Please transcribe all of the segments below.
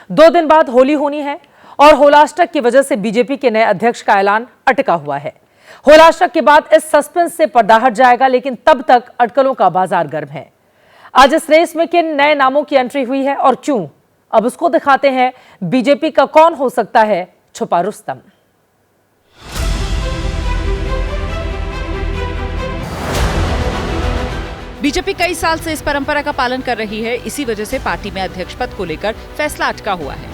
2 दिन बाद होली होनी है और होलाष्टक की वजह से बीजेपी के नए अध्यक्ष का ऐलान अटका हुआ है। होलाष्टक के बाद इस सस्पेंस से पर्दा हट जाएगा, लेकिन तब तक अटकलों का बाजार गर्म है। आज इस रेस में किन नए नामों की एंट्री हुई है और क्यों, अब उसको दिखाते हैं। बीजेपी का कौन हो सकता है छुपा रुस्तम। बीजेपी कई साल से इस परंपरा का पालन कर रही है। इसी वजह से पार्टी में अध्यक्ष पद को लेकर फैसला अटका हुआ है।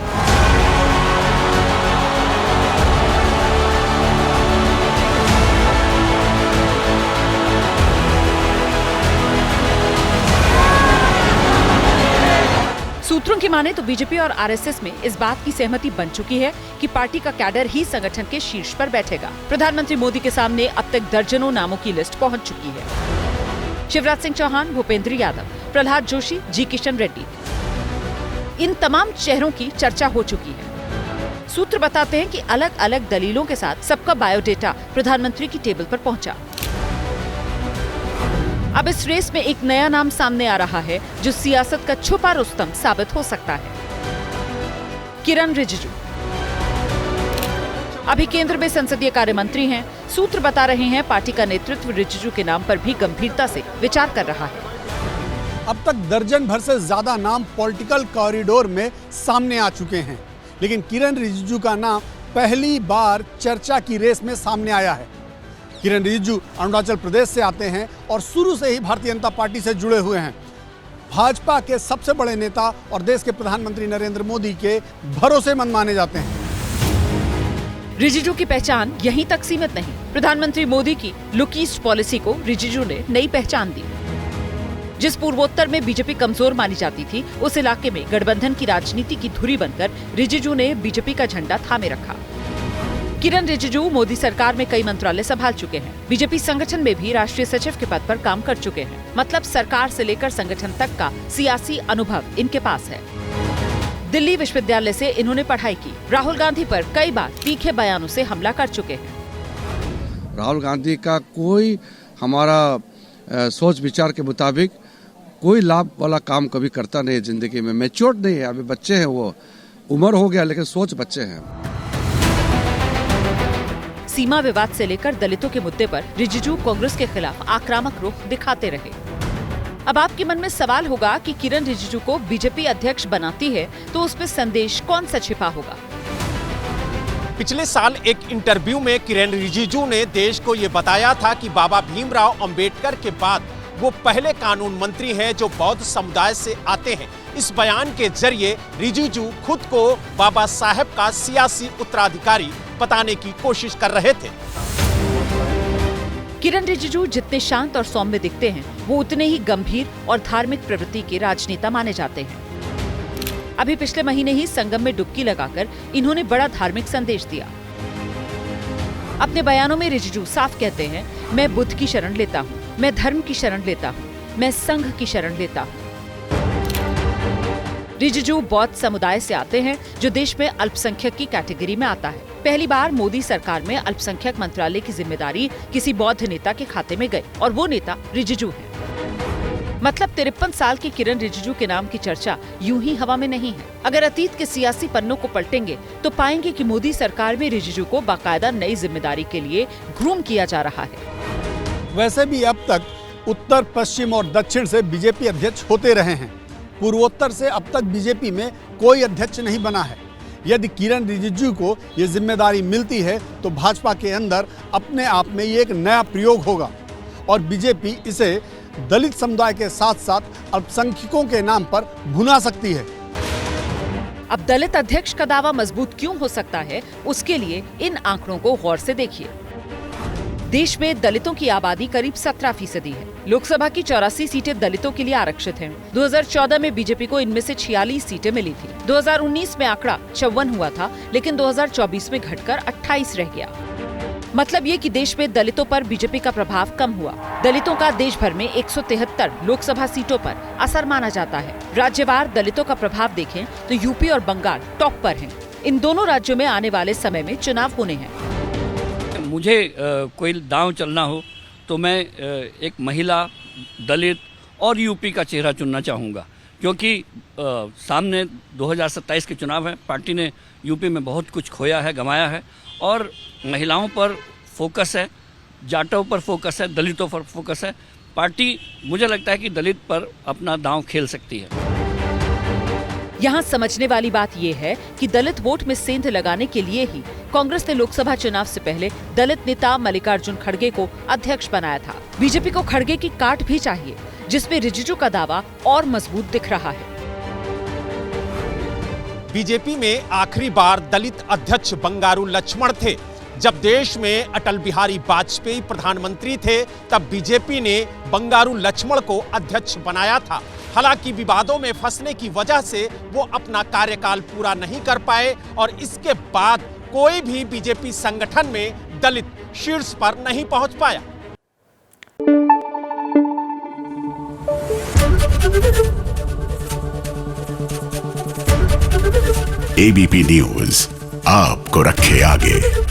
सूत्रों की माने तो बीजेपी और आरएसएस में इस बात की सहमति बन चुकी है कि पार्टी का कैडर ही संगठन के शीर्ष पर बैठेगा। प्रधानमंत्री मोदी के सामने अब तक दर्जनों नामों की लिस्ट पहुंच चुकी है। शिवराज सिंह चौहान, भूपेंद्र यादव, प्रहलाद जोशी, जी किशन रेड्डी, इन तमाम चेहरों की चर्चा हो चुकी है। सूत्र बताते हैं कि अलग अलग दलीलों के साथ सबका बायोडेटा प्रधानमंत्री की टेबल पर पहुंचा। अब इस रेस में एक नया नाम सामने आ रहा है जो सियासत का छुपा रुस्तम साबित हो सकता है। किरण रिजिजू अभी केंद्र में संसदीय कार्य मंत्री हैं। सूत्र बता रहे हैं पार्टी का नेतृत्व रिजिजू के नाम पर भी गंभीरता से विचार कर रहा है। अब तक दर्जन भर से ज्यादा नाम पॉलिटिकल कॉरिडोर में सामने आ चुके हैं, लेकिन किरण रिजिजू का नाम पहली बार चर्चा की रेस में सामने आया है। किरण रिजिजू अरुणाचल प्रदेश से आते हैं और शुरू से ही भारतीय जनता पार्टी से जुड़े हुए हैं। भाजपा के सबसे बड़े नेता और देश के प्रधानमंत्री नरेंद्र मोदी के भरोसेमंद माने जाते हैं। रिजिजू की पहचान यहीं तक सीमित नहीं। प्रधानमंत्री मोदी की लुक ईस्ट पॉलिसी को रिजिजू ने नई पहचान दी। जिस पूर्वोत्तर में बीजेपी कमजोर मानी जाती थी, उस इलाके में गठबंधन की राजनीति की धुरी बनकर रिजिजू ने बीजेपी का झंडा थामे रखा। किरण रिजिजू मोदी सरकार में कई मंत्रालय संभाल चुके हैं। बीजेपी संगठन में भी राष्ट्रीय सचिव के पद पर काम कर चुके हैं। मतलब सरकार से लेकर संगठन तक का सियासी अनुभव इनके पास है। दिल्ली विश्वविद्यालय से इन्होंने पढ़ाई की। राहुल गांधी पर कई बार तीखे बयानों से हमला कर चुके हैं। राहुल गांधी का कोई हमारा सोच विचार के मुताबिक कोई लाभ वाला काम कभी करता नहीं है जिंदगी में। मैच्योर नहीं है, अभी बच्चे हैं, वो उम्र हो गया लेकिन सोच बच्चे हैं। सीमा विवाद से लेकर दलितों के मुद्दे पर रिजिजू कांग्रेस के खिलाफ आक्रामक रुख दिखाते रहे। अब आपके मन में सवाल होगा कि किरण रिजिजू को बीजेपी अध्यक्ष बनाती है तो उसमें संदेश कौन सा छिपा होगा। पिछले साल एक इंटरव्यू में किरण रिजिजू ने देश को ये बताया था कि बाबा भीमराव अंबेडकर के बाद वो पहले कानून मंत्री हैं जो बौद्ध समुदाय से आते हैं। इस बयान के जरिए रिजिजू खुद को बाबा साहेब का सियासी उत्तराधिकारी बताने की कोशिश कर रहे थे। किरण रिजिजू जितने शांत और सौम्य दिखते हैं, वो उतने ही गंभीर और धार्मिक प्रवृत्ति के राजनेता माने जाते हैं। अभी पिछले महीने ही संगम में डुबकी लगाकर इन्होंने बड़ा धार्मिक संदेश दिया। अपने बयानों में रिजिजू साफ कहते हैं, मैं बुद्ध की शरण लेता हूँ, मैं धर्म की शरण लेता हूँ, मैं संघ की शरण लेता हूँ। रिजिजू बौद्ध समुदाय से आते हैं जो देश में अल्पसंख्यक की कैटेगरी में आता है। पहली बार मोदी सरकार में अल्पसंख्यक मंत्रालय की जिम्मेदारी किसी बौद्ध नेता के खाते में गई और वो नेता रिजिजू है। मतलब 53 साल के किरण रिजिजू के नाम की चर्चा यूं ही हवा में नहीं है। अगर अतीत के सियासी पन्नों को पलटेंगे तो पाएंगे कि मोदी सरकार में रिजिजू को बाकायदा नई जिम्मेदारी के लिए ग्रूम किया जा रहा है। वैसे भी अब तक उत्तर, पश्चिम और दक्षिण से बीजेपी अध्यक्ष होते रहे हैं। पूर्वोत्तर से अब तक बीजेपी में कोई अध्यक्ष नहीं बना है। यदि किरण रिजिजू को ये जिम्मेदारी मिलती है तो भाजपा के अंदर अपने आप में ये एक नया प्रयोग होगा और बीजेपी इसे दलित समुदाय के साथ साथ अल्पसंख्यकों के नाम पर भुना सकती है। अब दलित अध्यक्ष का दावा मजबूत क्यों हो सकता है, उसके लिए इन आंकड़ों को गौर से देखिए। देश में दलितों की आबादी करीब 17% है। लोकसभा की 84 सीटें दलितों के लिए आरक्षित हैं। 2014 में बीजेपी को इनमें से 46 सीटें मिली थी। 2019 में आंकड़ा 54 हुआ था, लेकिन 2024 में घटकर 28 रह गया। मतलब ये कि देश में दलितों पर बीजेपी का प्रभाव कम हुआ। दलितों का देश भर में 173 लोकसभा सीटों पर असर माना जाता है। राज्यवार दलितों का प्रभाव देखें तो यूपी और बंगाल टॉप पर हैं। इन दोनों राज्यों में आने वाले समय में चुनाव होने हैं। मुझे कोई दांव चलना हो तो मैं एक महिला, दलित और यूपी का चेहरा चुनना चाहूँगा, क्योंकि सामने 2027 के चुनाव है। पार्टी ने यूपी में बहुत कुछ खोया है, गंवाया है, और महिलाओं पर फोकस है, जाटों पर फोकस है, दलितों पर फोकस है। पार्टी, मुझे लगता है कि दलित पर अपना दांव खेल सकती है। यहाँ समझने वाली बात यह है कि दलित वोट में सेंध लगाने के लिए ही कांग्रेस ने लोकसभा चुनाव से पहले दलित नेता मल्लिकार्जुन खड़गे को अध्यक्ष बनाया था। बीजेपी को खड़गे की काट भी चाहिए, जिसमें रिजिजू का दावा और मजबूत दिख रहा है। बीजेपी में आखिरी बार दलित अध्यक्ष बंगारू लक्ष्मण थे। जब देश में अटल बिहारी वाजपेयी प्रधानमंत्री थे, तब बीजेपी ने बंगारू लक्ष्मण को अध्यक्ष बनाया था। हालांकि विवादों में फंसने की वजह से वो अपना कार्यकाल पूरा नहीं कर पाए और इसके बाद कोई भी बीजेपी संगठन में दलित शीर्ष पर नहीं पहुंच पाया। एबीपी न्यूज आपको रखे आगे।